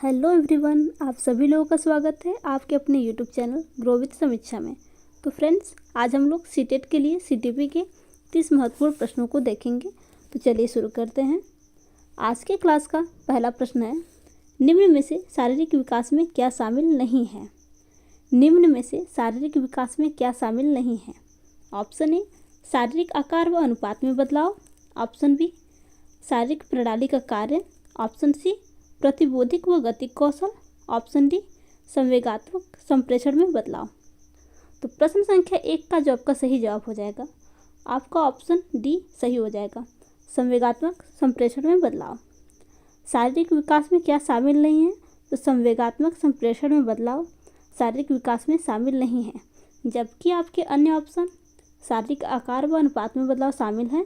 Hello everyone, आप सभी लोगों का स्वागत है आपके अपने यूट्यूब चैनल ग्रो विद समीक्षा में। तो फ्रेंड्स, आज हम लोग सीटेट के लिए सीटीपी के 30 महत्वपूर्ण प्रश्नों को देखेंगे। तो चलिए शुरू करते हैं। आज के क्लास का पहला प्रश्न है, निम्न में से शारीरिक विकास में क्या शामिल नहीं है। निम्न में से शारीरिक विकास में क्या शामिल नहीं है। ऑप्शन ए, शारीरिक आकार व अनुपात में बदलाव। ऑप्शन बी, शारीरिक प्रणाली का कार्य। ऑप्शन सी, प्रतिबोधिक व गतिक कौशल। ऑप्शन डी, संवेगात्मक संप्रेषण में बदलाव। तो प्रश्न संख्या 1 का जो आपका सही जवाब हो जाएगा, आपका ऑप्शन डी सही हो जाएगा, संवेगात्मक संप्रेषण में बदलाव। शारीरिक विकास में क्या शामिल नहीं है, तो संवेगात्मक संप्रेषण में बदलाव शारीरिक विकास में शामिल नहीं है। जबकि आपके अन्य ऑप्शन शारीरिक आकार व अनुपात में बदलाव शामिल है,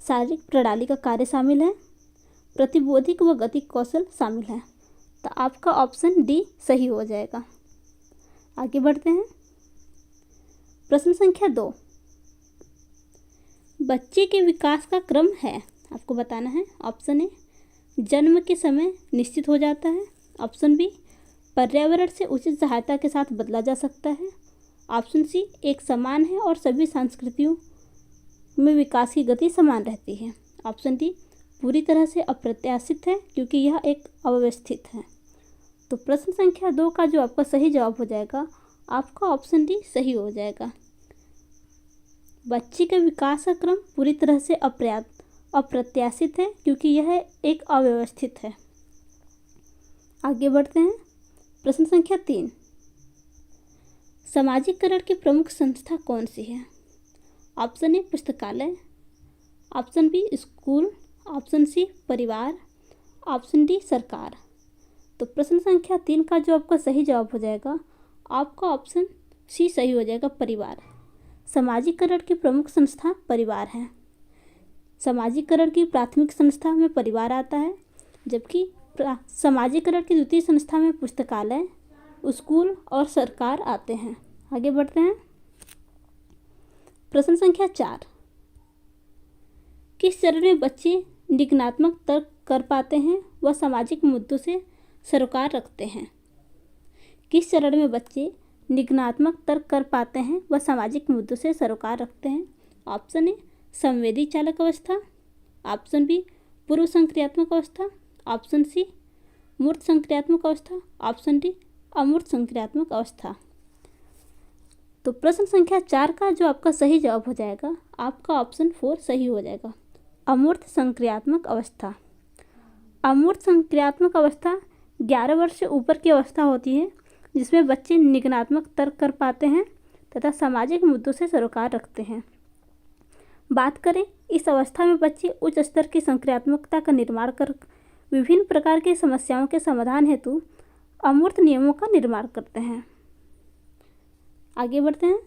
शारीरिक प्रणाली का कार्य शामिल है, प्रतिबोधिक व गतिक कौशल शामिल है। तो आपका ऑप्शन डी सही हो जाएगा। आगे बढ़ते हैं। प्रश्न संख्या 2, बच्चे के विकास का क्रम है, आपको बताना है। ऑप्शन ए, जन्म के समय निश्चित हो जाता है। ऑप्शन बी, पर्यावरण से उचित सहायता के साथ बदला जा सकता है। ऑप्शन सी, एक समान है और सभी संस्कृतियों में विकास की गति समान रहती है। ऑप्शन डी, पूरी तरह से अप्रत्याशित है क्योंकि यह एक अव्यवस्थित है। तो प्रश्न संख्या 2 का जो आपका सही जवाब हो जाएगा, आपका ऑप्शन डी सही हो जाएगा। बच्चे के विकास का क्रम पूरी तरह से अप्रत्याशित है क्योंकि यह एक अव्यवस्थित है। आगे बढ़ते हैं। प्रश्न संख्या 3, सामाजिकरण की प्रमुख संस्था कौन सी है। ऑप्शन ए, पुस्तकालय। Option B, school. Option C, परिवार। ऑप्शन डी, सरकार। तो प्रश्न संख्या 3 का जो आपका सही जवाब हो जाएगा, आपका ऑप्शन सी सही हो जाएगा, परिवार। सामाजिकरण की प्रमुख संस्था परिवार है। सामाजिकरण की प्राथमिक संस्था में परिवार आता है, जबकि सामाजिकरण की द्वितीय संस्था में पुस्तकालय, स्कूल और सरकार आते हैं। आगे बढ़ते हैं। प्रश्न संख्या 4, किस चरण में बच्चे निगमनात्मक तर्क कर पाते हैं व सामाजिक मुद्दों से सरोकार रखते हैं। किस चरण में बच्चे निगमनात्मक तर्क कर पाते हैं व सामाजिक मुद्दों से सरोकार रखते हैं। ऑप्शन ए, संवेदी चालक अवस्था। ऑप्शन बी, पूर्व संक्रियात्मक अवस्था। ऑप्शन सी, मूर्त संक्रियात्मक अवस्था। ऑप्शन डी, अमूर्त संक्रियात्मक अवस्था। तो प्रश्न संख्या 4 का जो आपका सही जवाब हो जाएगा, आपका ऑप्शन 4 सही हो जाएगा, अमूर्त संक्रियात्मक अवस्था। अमूर्त संक्रियात्मक अवस्था 11 वर्ष से ऊपर की अवस्था होती है, जिसमें बच्चे निगमनात्मक तर्क कर पाते हैं तथा सामाजिक मुद्दों से सरोकार रखते हैं। बात करें, इस अवस्था में बच्चे उच्च स्तर की संक्रियात्मकता का निर्माण कर विभिन्न प्रकार की समस्याओं के समाधान हेतु अमूर्त नियमों का निर्माण करते हैं। आगे बढ़ते हैं।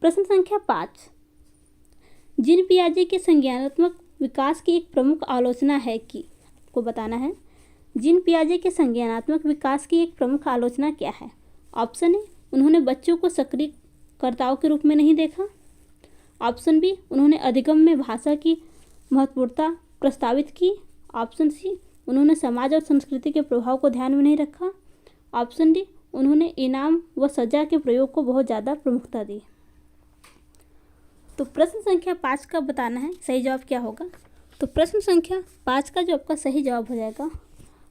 प्रश्न संख्या 5, जीन पियाजे के संज्ञानात्मक विकास की एक प्रमुख आलोचना है कि, आपको बताना है, जीन पियाजे के संज्ञानात्मक विकास की एक प्रमुख आलोचना क्या है। ऑप्शन ए, उन्होंने बच्चों को सक्रियकर्ताओं के रूप में नहीं देखा। ऑप्शन बी, उन्होंने अधिगम में भाषा की महत्वपूर्णता प्रस्तावित की। ऑप्शन सी, उन्होंने समाज और संस्कृति के प्रभाव को ध्यान में नहीं रखा। ऑप्शन डी, उन्होंने इनाम व सजा के प्रयोग को बहुत ज़्यादा प्रमुखता दी। तो प्रश्न संख्या 5 का बताना है सही जवाब क्या होगा। तो प्रश्न संख्या 5 का जो आपका सही जवाब हो जाएगा,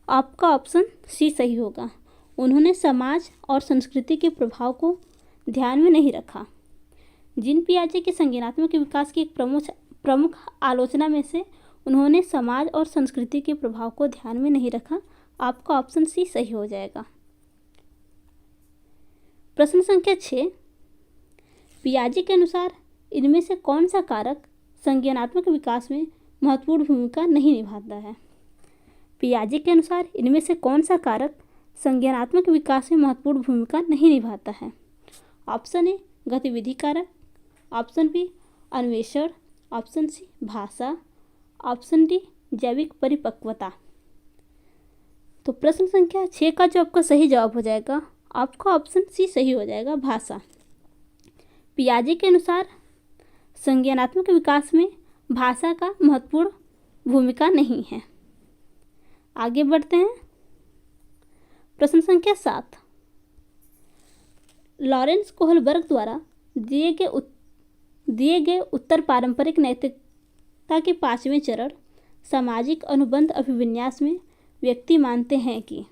आपका ऑप्शन सी सही होगा, उन्होंने समाज और संस्कृति के प्रभाव को ध्यान में नहीं रखा। जीन पियाजे के संज्ञानात्मक विकास की एक प्रमुख आलोचना में से उन्होंने समाज और संस्कृति के प्रभाव को ध्यान में नहीं रखा। आपका ऑप्शन सी सही हो जाएगा। प्रश्न संख्या 6, पियाजे के अनुसार इनमें से कौन सा कारक संज्ञानात्मक विकास में महत्वपूर्ण भूमिका नहीं निभाता है। पियाजे के अनुसार इनमें से कौन सा कारक संज्ञानात्मक विकास में महत्वपूर्ण भूमिका नहीं निभाता है। ऑप्शन ए, गतिविधि कारक। ऑप्शन बी, अन्वेषण। ऑप्शन सी, भाषा। ऑप्शन डी, जैविक परिपक्वता। तो प्रश्न संख्या 6 का जो आपका सही जवाब हो जाएगा, आपका ऑप्शन सी सही हो जाएगा, भाषा। पियाजे के अनुसार संज्ञानात्मक विकास में भाषा का महत्वपूर्ण भूमिका नहीं है। आगे बढ़ते हैं। प्रश्न संख्या 7, लॉरेंस कोहलबर्ग द्वारा दिए गए उत्तर पारंपरिक नैतिकता के 5वें चरण सामाजिक अनुबंध अभिविन्यास में व्यक्ति मानते हैं कि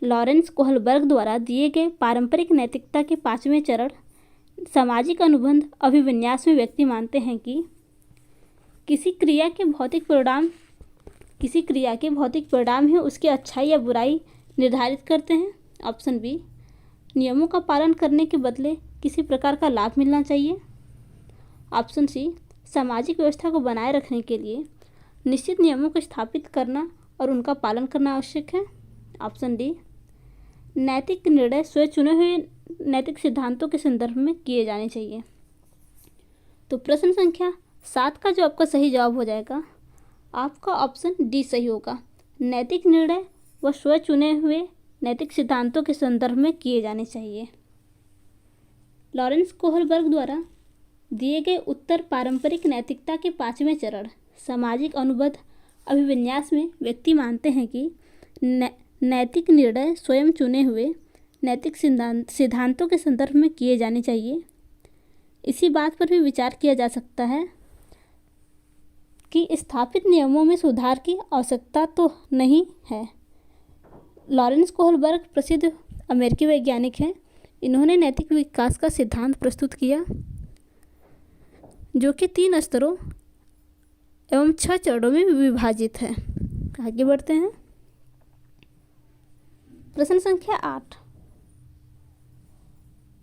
लॉरेंस कोहलबर्ग द्वारा दिए गए पारंपरिक नैतिकता के 5वें चरण सामाजिक अनुबंध अभिविन्यास में व्यक्ति मानते हैं कि किसी क्रिया के भौतिक परिणाम ही उसकी अच्छाई या बुराई निर्धारित करते हैं। ऑप्शन बी, नियमों का पालन करने के बदले किसी प्रकार का लाभ मिलना चाहिए। ऑप्शन सी, सामाजिक व्यवस्था को बनाए रखने के लिए निश्चित नियमों को स्थापित करना और उनका पालन करना आवश्यक है। ऑप्शन डी, नैतिक निर्णय स्वयं चुने हुए नैतिक सिद्धांतों के संदर्भ में किए जाने चाहिए। तो प्रश्न संख्या 7 का जो आपका सही जवाब हो जाएगा, आपका ऑप्शन डी सही होगा। नैतिक निर्णय व स्वयं चुने हुए नैतिक सिद्धांतों के संदर्भ में किए जाने चाहिए। लॉरेंस कोहलबर्ग द्वारा दिए गए उत्तर पारंपरिक नैतिकता के 5वें चरण सामाजिक अनुबंध अभिविन्यास में व्यक्ति मानते हैं कि नैतिक निर्णय स्वयं चुने हुए नैतिक सिद्धांतों के संदर्भ में किए जाने चाहिए। इसी बात पर भी विचार किया जा सकता है कि स्थापित नियमों में सुधार की आवश्यकता तो नहीं है। लॉरेंस कोहलबर्ग प्रसिद्ध अमेरिकी वैज्ञानिक हैं। इन्होंने नैतिक विकास का सिद्धांत प्रस्तुत किया जो कि 3 स्तरों एवं 6 चरणों में विभाजित है। आगे बढ़ते हैं। प्रश्न संख्या 8,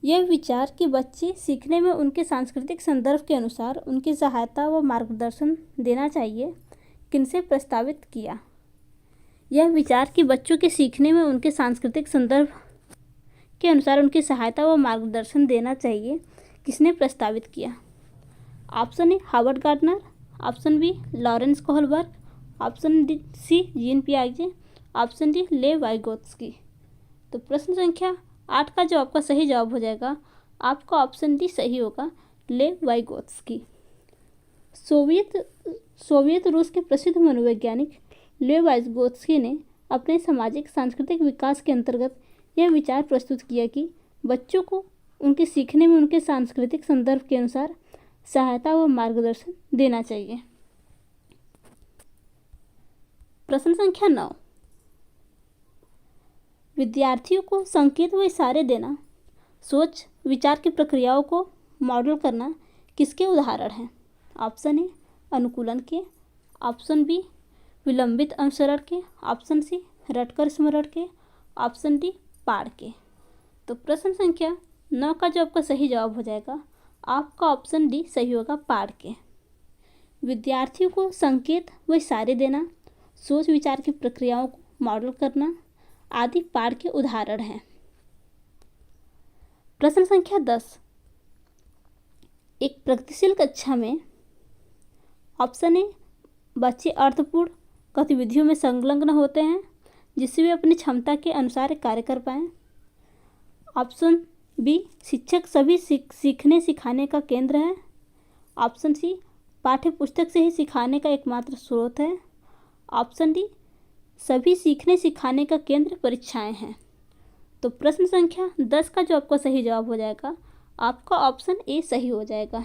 यह विचार कि बच्चे सीखने में उनके सांस्कृतिक संदर्भ के अनुसार उनकी सहायता व मार्गदर्शन देना चाहिए, किनसे प्रस्तावित किया? यह विचार कि बच्चों के सीखने में उनके सांस्कृतिक संदर्भ के अनुसार उनकी सहायता व मार्गदर्शन देना चाहिए, किसने प्रस्तावित किया? Option A, Howard Gardner. Option B, Lawrence Kohlberg. Option C, Jean पियाजे। Option D, Lev Vygotsky. तो प्रश्न संख्या 8 का जो आपका सही जवाब हो जाएगा, आपका ऑप्शन डी सही होगा, लेव वाइगोत्स्की। सोवियत रूस के प्रसिद्ध मनोवैज्ञानिक लेव वाइगोत्स्की ने अपने सामाजिक सांस्कृतिक विकास के अंतर्गत यह विचार प्रस्तुत किया कि बच्चों को उनके सीखने में उनके सांस्कृतिक संदर्भ के अनुसार सहायता व मार्गदर्शन देना चाहिए। प्रश्न संख्या 9, विद्यार्थियों को संकेत व इशारे देना, सोच विचार की प्रक्रियाओं को मॉडल करना किसके उदाहरण हैं? ऑप्शन ए, अनुकूलन के। ऑप्शन बी, विलंबित अनुसरण के। ऑप्शन सी, रटकर स्मरण के। ऑप्शन डी, पाठ के। तो प्रश्न संख्या 9 का जो आपका सही जवाब हो जाएगा, आपका ऑप्शन डी सही होगा, पाठ के। विद्यार्थियों को संकेत व इशारे देना, सोच विचार की प्रक्रियाओं को मॉडल करना आदि पाठ के उदाहरण हैं। प्रश्न संख्या 10, एक प्रगतिशील कक्षा में ऑप्शन ए, बच्चे अर्थपूर्ण गतिविधियों में संलग्न होते हैं जिससे वे अपनी क्षमता के अनुसार कार्य कर पाएँ। ऑप्शन बी, शिक्षक सभी सीखने सिखाने का केंद्र है। ऑप्शन सी, पाठ्य पुस्तक से ही सिखाने का एकमात्र स्रोत है। ऑप्शन डी, सभी सीखने सिखाने का केंद्र परीक्षाएं हैं। तो प्रश्न संख्या 10 का जो आपका सही जवाब हो जाएगा, आपका ऑप्शन ए सही हो जाएगा।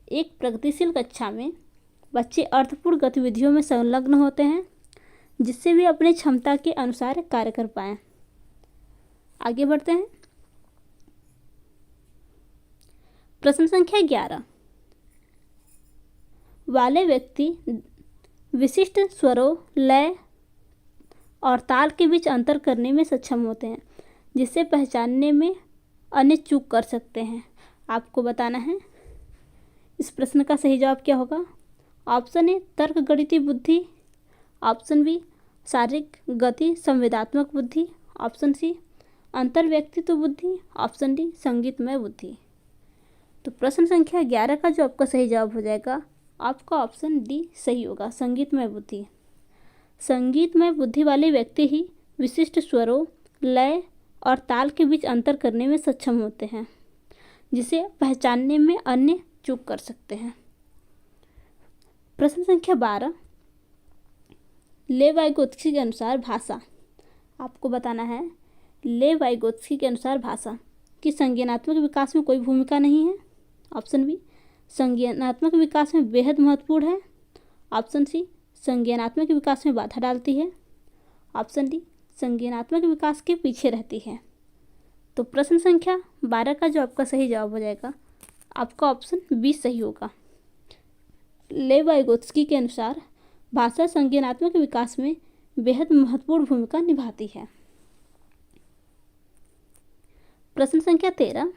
एक प्रगतिशील कक्षा में बच्चे अर्थपूर्ण गतिविधियों में संलग्न होते हैं जिससे वे अपनी क्षमता के अनुसार कार्य कर पाएँ। आगे बढ़ते हैं। प्रश्न संख्या 11, वाले व्यक्ति विशिष्ट स्वरों, लय और ताल के बीच अंतर करने में सक्षम होते हैं जिससे पहचानने में अन्य चूक कर सकते हैं। आपको बताना है इस प्रश्न का सही जवाब क्या होगा। ऑप्शन ए, तर्क गणितीय बुद्धि। ऑप्शन बी, शारीरिक गति संवेदात्मक बुद्धि। ऑप्शन सी, अंतर्व्यक्तित्व बुद्धि। ऑप्शन डी, संगीतमय बुद्धि। तो प्रश्न संख्या 11 का जो आपका सही जवाब हो जाएगा, आपका ऑप्शन डी सही होगा, संगीतमय बुद्धि। संगीतमय बुद्धि वाले व्यक्ति ही विशिष्ट स्वरों, लय और ताल के बीच अंतर करने में सक्षम होते हैं जिसे पहचानने में अन्य चूक कर सकते हैं। प्रश्न संख्या 12, लेव वाइगोत्स्की के अनुसार भाषा, आपको बताना है, लेव वाइगोत्स्की के अनुसार भाषा की संज्ञानात्मक विकास में कोई भूमिका नहीं है। ऑप्शन बी, संज्ञानात्मक विकास में बेहद महत्वपूर्ण है। ऑप्शन सी, संज्ञानात्मक विकास में बाधा डालती है। ऑप्शन डी, संज्ञानात्मक विकास के पीछे रहती है। तो प्रश्न संख्या 12 का जो आपका सही जवाब हो जाएगा, आपका ऑप्शन बी सही होगा। लेव वाइगोत्स्की के अनुसार भाषा संज्ञानात्मक विकास में बेहद महत्वपूर्ण भूमिका निभाती है। प्रश्न संख्या 13,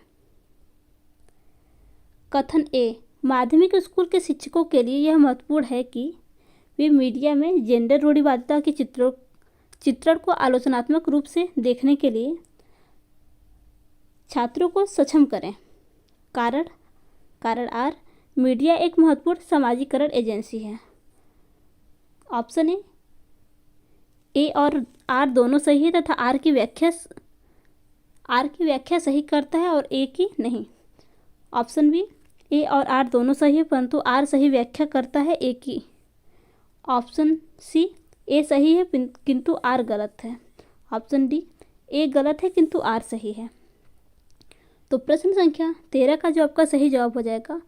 कथन ए, माध्यमिक स्कूल के शिक्षकों के लिए यह महत्वपूर्ण है कि वे मीडिया में जेंडर रूढ़िवादिता के चित्रण को आलोचनात्मक रूप से देखने के लिए छात्रों को सक्षम करें। कारण आर, मीडिया एक महत्वपूर्ण सामाजिकरण एजेंसी है। ऑप्शन ए और आर दोनों सही है तथा आर की व्याख्या सही करता है और ए की नहीं। ऑप्शन बी, ए और आर दोनों सही है परंतु आर सही व्याख्या करता है ए की। ऑप्शन सी, ए सही है किंतु आर गलत है। ऑप्शन डी, ए गलत है किंतु आर सही है। तो प्रश्न संख्या 13 का जो आपका सही जवाब हो जाएगा,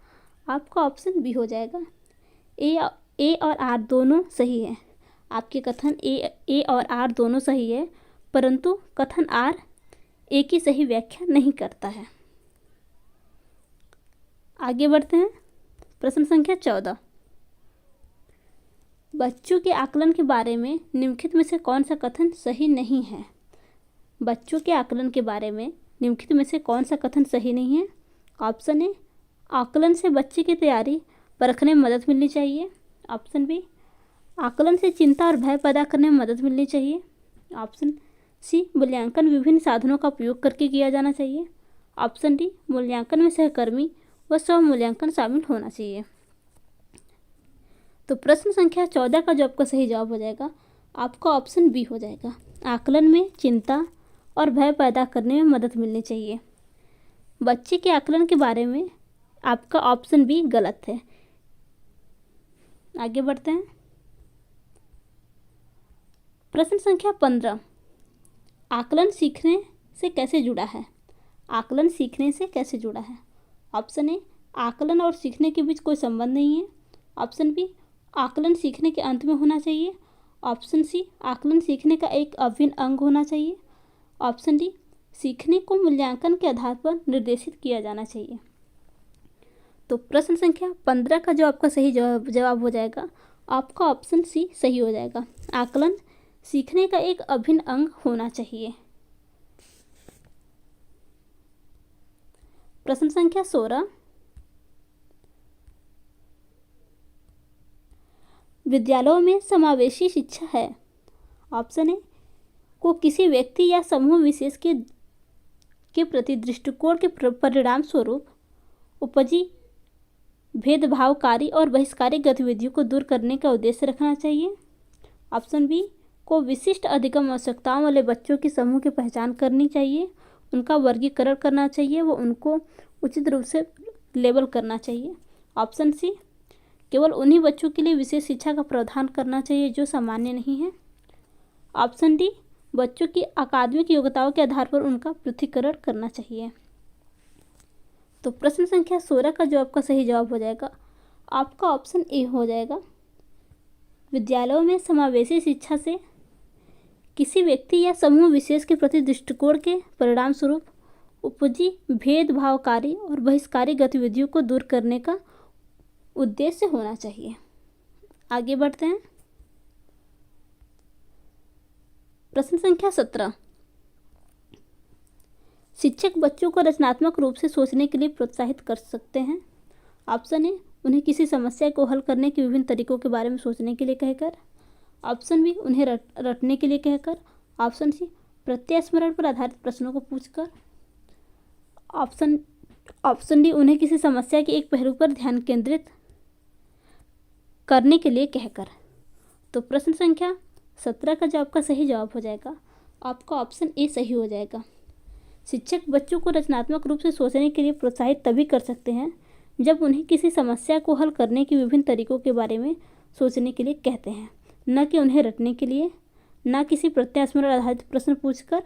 आपका ऑप्शन बी हो जाएगा। ए और आर दोनों सही है। आपके कथन ए और आर दोनों सही है परंतु कथन आर ए की सही व्याख्या नहीं करता है। आगे बढ़ते हैं। प्रश्न संख्या 14, बच्चों के आकलन के बारे में निम्नलिखित में से कौन सा कथन सही नहीं है। बच्चों के आकलन के बारे में निम्नलिखित में से कौन सा कथन सही नहीं है। ऑप्शन ए, आकलन से बच्चे की तैयारी परखने में मदद मिलनी चाहिए। ऑप्शन बी, आकलन से चिंता और भय पैदा करने में मदद मिलनी चाहिए। ऑप्शन सी, मूल्यांकन विभिन्न साधनों का उपयोग करके किया जाना चाहिए। ऑप्शन डी, मूल्यांकन में सहकर्मी व स्व मूल्यांकन शामिल होना चाहिए। तो प्रश्न संख्या 14 का जो आपका सही जवाब हो जाएगा, आपका ऑप्शन बी हो जाएगा। आकलन में चिंता और भय पैदा करने में मदद मिलनी चाहिए। बच्चे के आकलन के बारे में आपका ऑप्शन बी गलत है। आगे बढ़ते हैं। प्रश्न संख्या 15, आकलन सीखने से कैसे जुड़ा है। आकलन सीखने से कैसे जुड़ा है। ऑप्शन ए, आकलन और सीखने के बीच कोई संबंध नहीं है। ऑप्शन बी, आकलन सीखने के अंत में होना चाहिए। ऑप्शन सी, आकलन सीखने का एक अभिन्न अंग होना चाहिए। ऑप्शन डी, सीखने को मूल्यांकन के आधार पर निर्देशित किया जाना चाहिए। तो प्रश्न संख्या 15 का जो आपका सही जवाब हो जाएगा, आपका ऑप्शन सी सही हो जाएगा। आकलन सीखने का एक अभिन्न अंग होना चाहिए। प्रश्न संख्या 16, विद्यालयों में समावेशी शिक्षा है। ऑप्शन ए, को किसी व्यक्ति या समूह विशेष के प्रति दृष्टिकोण के परिणाम स्वरूप उपजी भेदभावकारी और बहिष्कारी गतिविधियों को दूर करने का उद्देश्य रखना चाहिए। ऑप्शन बी, को विशिष्ट अधिगम आवश्यकताओं वाले बच्चों के समूह की पहचान करनी चाहिए, उनका वर्गीकरण करना चाहिए व उनको उचित रूप से लेबल करना चाहिए। ऑप्शन सी, केवल उन्हीं बच्चों के लिए विशेष शिक्षा का प्रावधान करना चाहिए जो सामान्य नहीं है। ऑप्शन डी, बच्चों की अकादमिक योग्यताओं के आधार पर उनका पृथक्करण करना चाहिए। तो प्रश्न संख्या 16 का जो आपका सही जवाब हो जाएगा, आपका ऑप्शन ए हो जाएगा। विद्यालयों में समावेशी शिक्षा से किसी व्यक्ति या समूह विशेष के प्रति दृष्टिकोण के परिणाम स्वरूप उपजी भेदभावकारी और बहिष्कारी गतिविधियों को दूर करने का उद्देश्य होना चाहिए। आगे बढ़ते हैं। प्रश्न संख्या 17, शिक्षक बच्चों को रचनात्मक रूप से सोचने के लिए प्रोत्साहित कर सकते हैं। ऑप्शन ए, उन्हें किसी समस्या को हल करने के विभिन्न तरीकों के बारे में सोचने के लिए कहकर। ऑप्शन बी, उन्हें रटने के लिए कहकर। ऑप्शन सी, प्रत्यय स्मरण पर आधारित प्रश्नों को पूछकर। ऑप्शन डी, उन्हें किसी समस्या के एक पहलू पर ध्यान केंद्रित करने के लिए कहकर। तो प्रश्न संख्या 17 का जो आपका सही जवाब हो जाएगा, आपका ऑप्शन ए सही हो जाएगा। शिक्षक बच्चों को रचनात्मक रूप से सोचने के लिए प्रोत्साहित तभी कर सकते हैं जब उन्हें किसी समस्या को हल करने के विभिन्न तरीकों के बारे में सोचने के लिए कहते हैं। न कि उन्हें रटने के लिए, न किसी प्रत्यास्मरण आधारित प्रश्न पूछकर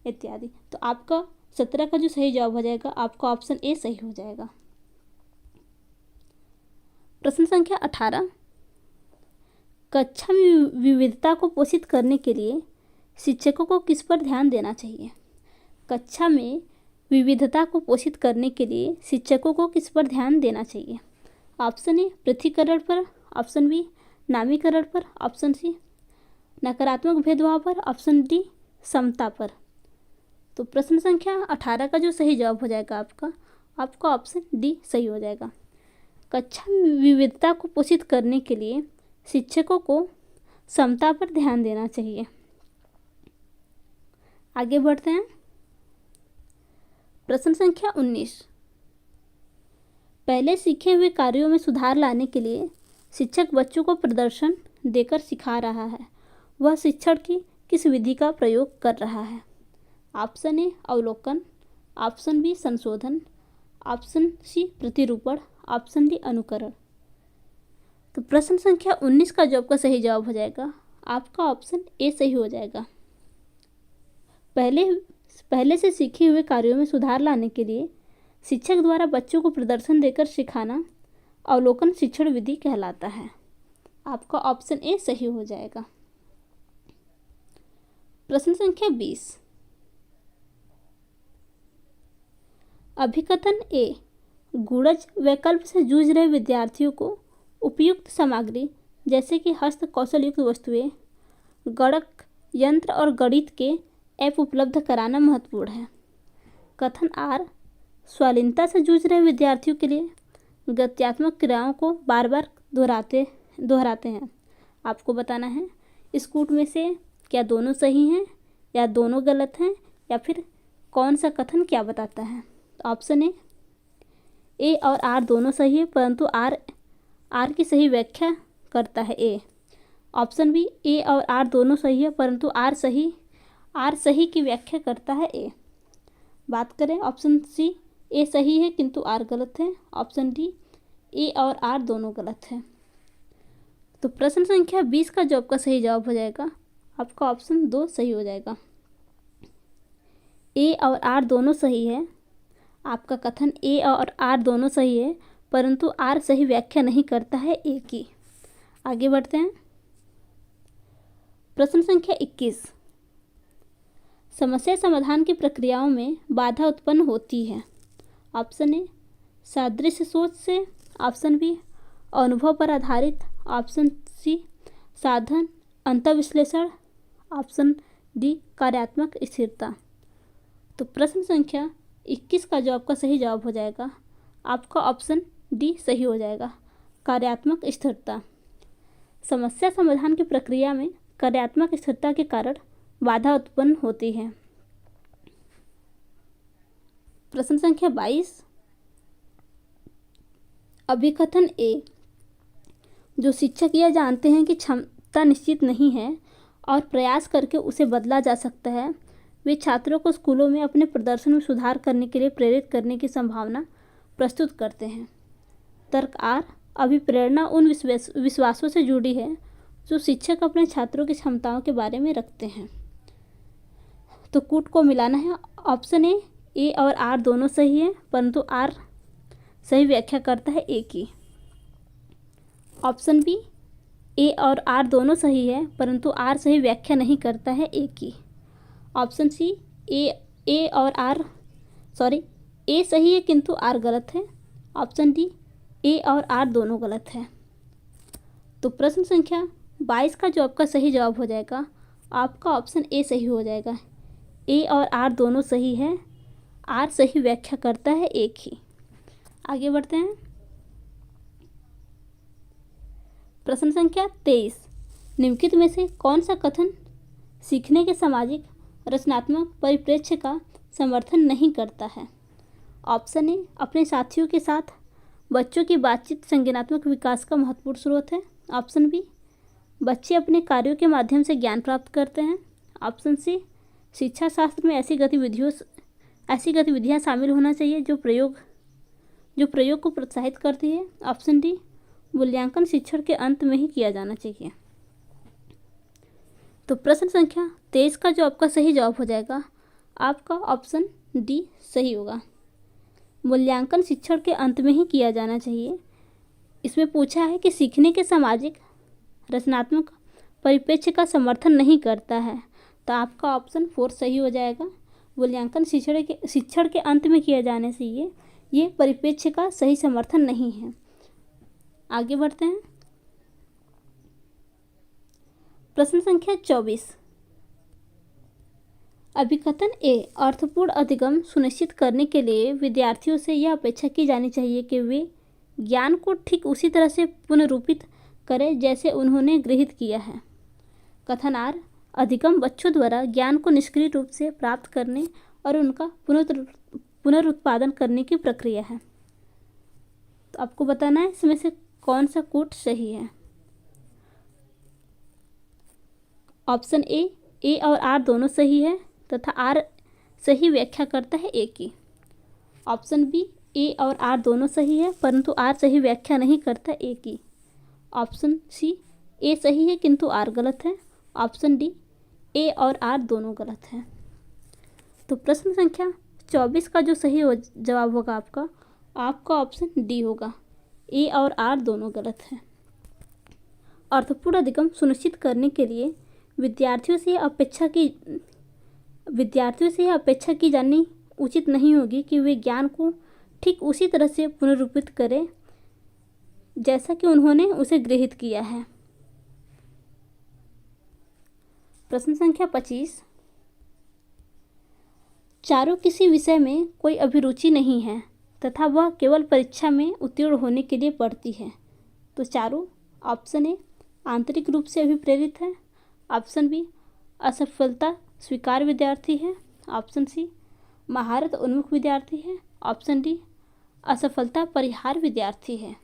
इत्यादि। तो आपका 17 का जो सही जवाब हो जाएगा आपका ऑप्शन ए सही हो जाएगा। प्रश्न संख्या 18, कक्षा में विविधता को पोषित करने के लिए शिक्षकों को किस पर ध्यान देना चाहिए? कक्षा में विविधता को पोषित करने के लिए शिक्षकों को किस पर ध्यान देना चाहिए? ऑप्शन ए पृथकीकरण पर, ऑप्शन बी नामीकरण पर, ऑप्शन सी नकारात्मक भेदभाव पर, ऑप्शन डी समता पर। तो प्रश्न संख्या 18 का जो सही जवाब हो जाएगा आपका ऑप्शन डी सही हो जाएगा। कक्षा में विविधता को पोषित करने के लिए शिक्षकों को समता पर ध्यान देना चाहिए। आगे बढ़ते हैं। प्रश्न संख्या 19, पहले सीखे हुए कार्यों में सुधार लाने के लिए शिक्षक बच्चों को प्रदर्शन देकर सिखा रहा है, वह शिक्षण की किस विधि का प्रयोग कर रहा है? ऑप्शन ए अवलोकन, ऑप्शन बी संशोधन, ऑप्शन सी प्रतिरूपण, ऑप्शन डी अनुकरण। तो प्रश्न संख्या 19 का जो आपका सही जवाब हो जाएगा आपका ऑप्शन ए सही हो जाएगा। पहले से सीखे हुए कार्यों में सुधार लाने के लिए शिक्षक द्वारा बच्चों को प्रदर्शन देकर सिखाना अवलोकन शिक्षण विधि कहलाता है। आपका ऑप्शन ए सही हो जाएगा। प्रश्न संख्या 20, अभिकथन ए गुणज वैकल्प से जूझ रहे विद्यार्थियों को उपयुक्त सामग्री जैसे कि हस्त कौशल युक्त वस्तुएं, गणक यंत्र और गणित के ऐप उपलब्ध कराना महत्वपूर्ण है। कथन आर स्वालीनता से जूझ रहे विद्यार्थियों के लिए गत्यात्मक क्रियाओं को बार बार दोहराते हैं। आपको बताना है स्कूट में से क्या दोनों सही हैं या दोनों गलत हैं या फिर कौन सा कथन क्या बताता है। ऑप्शन ए और आर दोनों सही है परंतु आर की सही व्याख्या करता है ए। ऑप्शन बी ए और आर दोनों सही है परंतु आर सही की व्याख्या करता है ए। बात करें ऑप्शन सी ए सही है किंतु आर गलत है। ऑप्शन डी ए और आर दोनों गलत है। तो प्रश्न संख्या 20 का जो आपका सही जवाब हो जाएगा आपका ऑप्शन 2 सही हो जाएगा। ए और आर दोनों सही है। आपका कथन ए और आर दोनों सही है परंतु आर सही व्याख्या नहीं करता है ए की। आगे बढ़ते हैं। प्रश्न संख्या 21, समस्या समाधान की प्रक्रियाओं में बाधा उत्पन्न होती है। ऑप्शन ए सादृश्य सोच से, ऑप्शन बी अनुभव पर आधारित, ऑप्शन सी साधन अंतर्विश्लेषण, ऑप्शन डी कार्यात्मक स्थिरता। तो प्रश्न संख्या 21 का जो आपका सही जवाब हो जाएगा आपका ऑप्शन डी सही हो जाएगा, कार्यात्मक स्थिरता। समस्या समाधान की प्रक्रिया में कार्यात्मक स्थिरता के कारण बाधा उत्पन्न होती है। प्रश्न संख्या 22, अभिकथन ए जो शिक्षक यह जानते हैं कि क्षमता निश्चित नहीं है और प्रयास करके उसे बदला जा सकता है, वे छात्रों को स्कूलों में अपने प्रदर्शन में सुधार करने के लिए प्रेरित करने की संभावना प्रस्तुत करते हैं। तर्क आर अभिप्रेरणा उन विश्वासों से जुड़ी है जो शिक्षक अपने छात्रों की क्षमताओं के बारे में रखते हैं। तो कूट को मिलाना है। ऑप्शन ए और आर दोनों सही है परंतु आर सही व्याख्या करता है ए की। ऑप्शन बी ए और आर दोनों सही है परंतु आर सही व्याख्या नहीं करता है ए की। ऑप्शन सी ए सही है किंतु आर गलत है। ऑप्शन डी ए और आर दोनों गलत है। तो प्रश्न संख्या 22 का जो आपका सही जवाब हो जाएगा आपका ऑप्शन ए सही हो जाएगा। ए और आर दोनों सही है, आर सही व्याख्या करता है एक ही। आगे बढ़ते हैं। प्रश्न संख्या 23, निम्नलिखित में से कौन सा कथन सीखने के सामाजिक रचनात्मक परिप्रेक्ष्य का समर्थन नहीं करता है? ऑप्शन ए अपने साथियों के साथ बच्चों की बातचीत संज्ञानात्मक विकास का महत्वपूर्ण स्रोत है। ऑप्शन बी बच्चे अपने कार्यों के माध्यम से ज्ञान प्राप्त करते हैं। ऑप्शन सी शिक्षा शास्त्र में ऐसी गतिविधियां शामिल होना चाहिए जो प्रयोग को प्रोत्साहित करती है। ऑप्शन डी मूल्यांकन शिक्षण के अंत में ही किया जाना चाहिए। तो प्रश्न संख्या 23 का जो आपका सही जवाब हो जाएगा, आपका ऑप्शन डी सही होगा। मूल्यांकन शिक्षण के अंत में ही किया जाना चाहिए। इसमें पूछा है कि सीखने के सामाजिक रचनात्मक परिप्रेक्ष्य का समर्थन नहीं करता है, तो आपका ऑप्शन 4 सही हो जाएगा। मूल्यांकन शिक्षण के अंत में किया जाने से ये परिप्रेक्ष्य का सही समर्थन नहीं है। आगे बढ़ते हैं। प्रश्न संख्या 24। अभिकथन ए, अर्थपूर्ण अधिगम सुनिश्चित करने के लिए विद्यार्थियों से यह अपेक्षा की जानी चाहिए कि वे ज्ञान को ठीक उसी तरह से पुनरुत्थित करें जैसे उन्होंने गृहीत किया है। कथन आर, अधिगम बच्चों द्वारा ज्ञान को निष्क्रिय रूप से प्राप्त करने और उनका पुनरुत्पादन करने की प्रक्रिया है। तो आपको बताना है इसमें से कौन सा कोट सही है। ऑप्शन ए और आर दोनों सही है तथा आर सही व्याख्या करता है ए की। ऑप्शन बी, ए और आर दोनों सही है परंतु आर सही व्याख्या नहीं करता ए की। ऑप्शन सी, ए सही है किंतु आर गलत है। ऑप्शन डी, ए और आर दोनों गलत है। तो प्रश्न संख्या 24 का जो सही जवाब होगा आपका ऑप्शन डी होगा, ए और आर दोनों गलत है। अर्थपूर्ण अधिगम सुनिश्चित करने के लिए विद्यार्थियों से यह अपेक्षा की जानी उचित नहीं होगी कि वे ज्ञान को ठीक उसी तरह से पुनरुत्थित करें जैसा कि उन्होंने उसे गृहीत किया है। प्रश्न संख्या 25। चारों किसी विषय में कोई अभिरुचि नहीं है तथा वह केवल परीक्षा में उत्तीर्ण होने के लिए पढ़ती है। तो चारों, ऑप्शन ए आंतरिक रूप से अभिप्रेरित है। ऑप्शन बी, असफलता स्वीकार विद्यार्थी है। ऑप्शन सी, महारत उन्मुख विद्यार्थी है। ऑप्शन डी, असफलता परिहार विद्यार्थी है।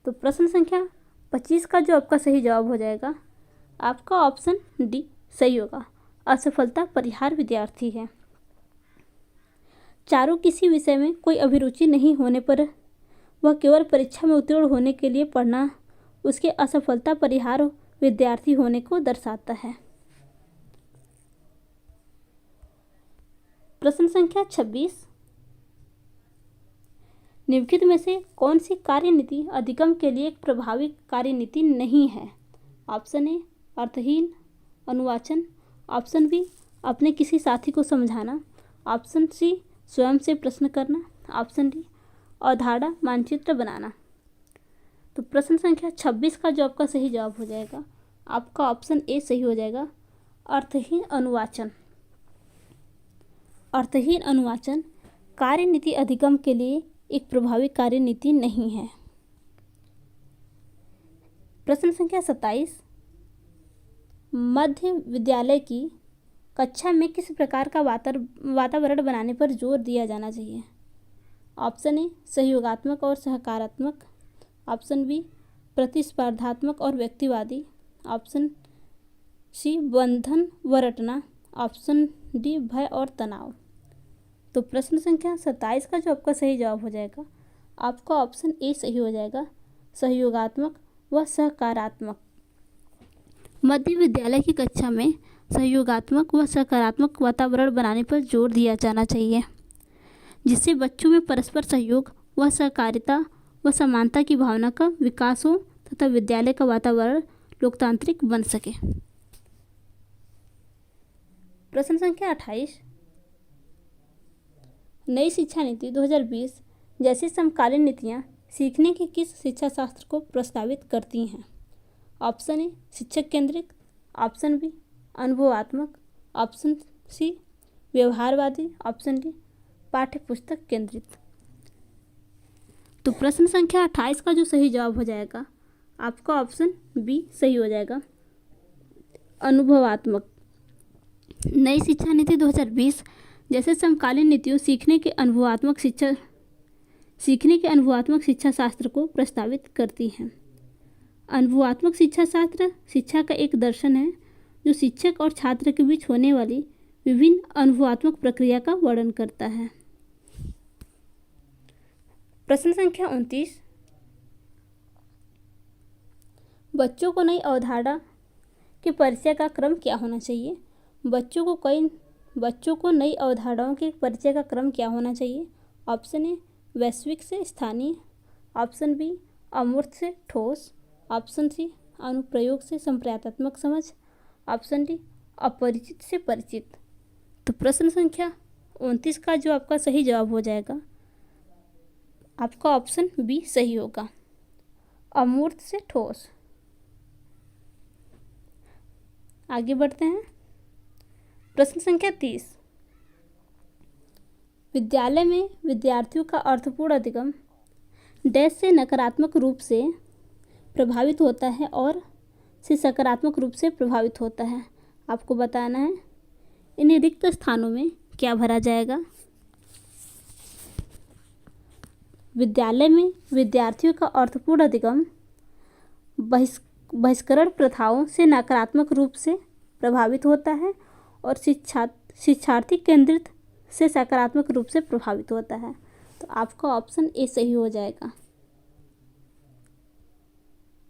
तो प्रश्न संख्या 25 का जो आपका सही जवाब हो जाएगा, आपका ऑप्शन डी सही होगा, असफलता परिहार विद्यार्थी है। चारों किसी विषय में कोई अभिरुचि नहीं होने पर वह केवल परीक्षा में उत्तीर्ण होने के लिए पढ़ना उसके असफलता परिहार विद्यार्थी होने को दर्शाता है। प्रश्न संख्या 26। निम्नलिखित में से कौन सी कार्यनीति अधिगम के लिए एक प्रभावी कार्यनीति नहीं है। ऑप्शन ए, अर्थहीन अनुवाचन। ऑप्शन बी, अपने किसी साथी को समझाना। ऑप्शन सी, स्वयं से प्रश्न करना। ऑप्शन डी, अवधारणा मानचित्र बनाना। तो प्रश्न संख्या 26 का जो आपका सही जवाब हो जाएगा, आपका ऑप्शन ए सही हो जाएगा, अर्थहीन अनुवाचन। अर्थहीन अनुवाचन कार्यनीति अधिगम के लिए एक प्रभावी कार्यनीति नहीं है। प्रश्न संख्या 27। मध्य विद्यालय की कक्षा में किस प्रकार का वातावरण बनाने पर जोर दिया जाना चाहिए। ऑप्शन ए, सहयोगात्मक और सहकारात्मक। ऑप्शन बी, प्रतिस्पर्धात्मक और व्यक्तिवादी। ऑप्शन सी, बंधन व रटना। ऑप्शन डी, भय और तनाव। तो प्रश्न संख्या 27 का जो आपका सही जवाब हो जाएगा, आपका ऑप्शन ए सही हो जाएगा, सहयोगात्मक व सकारात्मक। मध्य विद्यालय की कक्षा में सहयोगात्मक व सकारात्मक वातावरण बनाने पर जोर दिया जाना चाहिए, जिससे बच्चों में परस्पर सहयोग व सहकारिता व समानता की भावना का विकास हो तथा विद्यालय का वातावरण लोकतांत्रिक बन सके। प्रश्न संख्या 28। नई शिक्षा नीति 2020 जैसी समकालीन नीतियाँ सीखने के किस शिक्षा शास्त्र को प्रस्तावित करती हैं। ऑप्शन ए, शिक्षक केंद्रित। ऑप्शन बी, अनुभवात्मक। ऑप्शन सी, व्यवहारवादी। ऑप्शन डी, पाठ्य पुस्तक केंद्रित। तो प्रश्न संख्या 28 का जो सही जवाब हो जाएगा, आपका ऑप्शन बी सही हो जाएगा, अनुभवात्मक। नई शिक्षा नीति 2020 जैसे समकालीन नीतियों सीखने के अनुभवात्मक शिक्षा शास्त्र को प्रस्तावित करती हैं। अनुभवात्मक शिक्षा शास्त्र शिक्षा का एक दर्शन है जो शिक्षक और छात्र के बीच होने वाली विभिन्न अनुभवात्मक प्रक्रिया का वर्णन करता है। प्रश्न संख्या 29। बच्चों को नई अवधारणा के परिचय का क्रम क्या होना चाहिए? बच्चों को नई अवधारणाओं के परिचय का क्रम क्या होना चाहिए? ऑप्शन ए वैश्विक से स्थानीय, ऑप्शन बी अमूर्त से ठोस, ऑप्शन सी अनुप्रयोग से संप्रदायात्मक समझ, ऑप्शन डी अपरिचित से परिचित। तो प्रश्न संख्या 29 का जो आपका सही जवाब हो जाएगा, आपका ऑप्शन बी सही होगा, अमूर्त से ठोस। आगे बढ़ते हैं। प्रश्न संख्या 30, विद्यालय में विद्यार्थियों का अर्थपूर्ण अधिगम डैश से नकारात्मक रूप से प्रभावित होता है और से सकारात्मक रूप से प्रभावित होता है। आपको बताना है इन रिक्त स्थानों में क्या भरा जाएगा। विद्यालय में विद्यार्थियों का अर्थपूर्ण अधिगम बहिष्करण प्रथाओं से नकारात्मक रूप से प्रभावित होता है और शिक्षार्थी केंद्रित से सकारात्मक रूप से प्रभावित होता है। तो आपका ऑप्शन ए सही हो जाएगा।